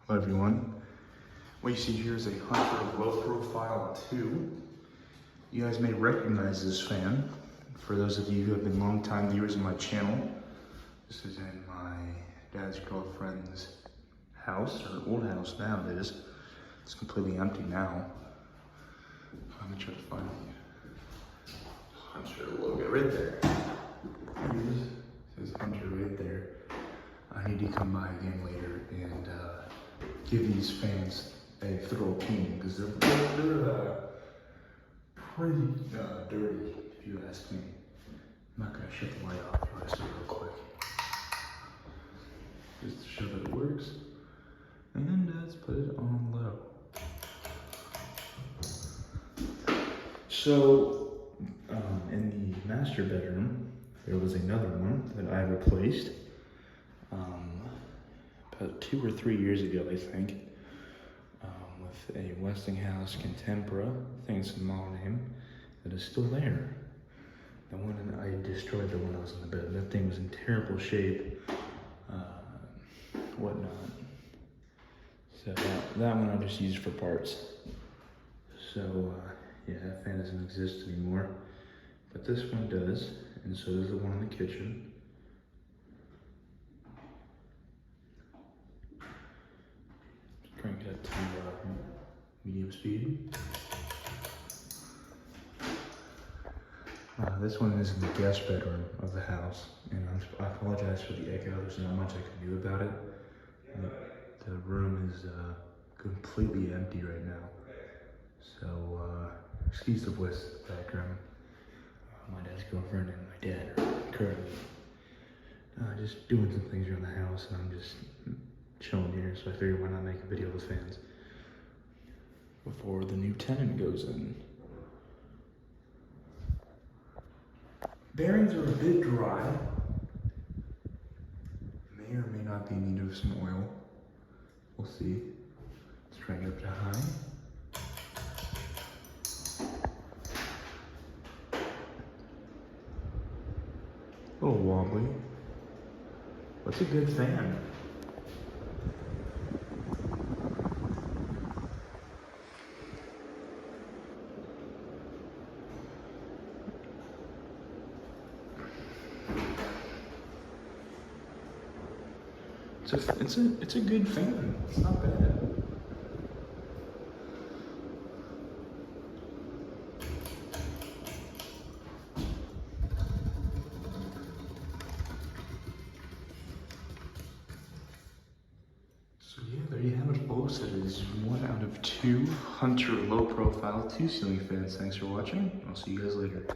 Hello everyone. What you see here is a Hunter Low Profile 2. You guys may recognize this fan. For those of you who have been long-time viewers of my channel, this is in my dad's girlfriend's house, or old house now it is. It's completely empty now. I'm gonna try to find the Hunter logo right there. It says Hunter right there. I need to come by again later and give these fans a thorough cleaning because they're pretty dirty, if you ask me. I'm not gonna shut the light off for us real quick, just to show that it works. And let's put it on low. So, in the master bedroom, there was another one that I replaced about 2 or 3 years ago, I think, with a Westinghouse Contempora. I think it's a model name that is still there. The one that I destroyed, the one that was in the bed. That thing was in terrible shape, whatnot. So that one I just used for parts. So yeah, that fan doesn't exist anymore, but this one does, and so does the one in the kitchen. Crank that to medium speed. This one is in the guest bedroom of the house, and I apologize for the echo. There's not much I can do about it. The room is completely empty right now, so excuse the voice in the background. My dad's girlfriend and my dad are currently just doing some things around the house, and I'm just chilling here, so I figured why not make a video with fans before the new tenant goes in. Bearings are a bit dry. May or may not be in need of some oil. We'll see. Let's crank it up to high. A little wobbly. What's a good fan? It's a good fan. It's not bad. So yeah, there you have it, folks. That is 1 out of 2 Hunter Low Profile 2 ceiling fans. Thanks for watching. I'll see you guys later.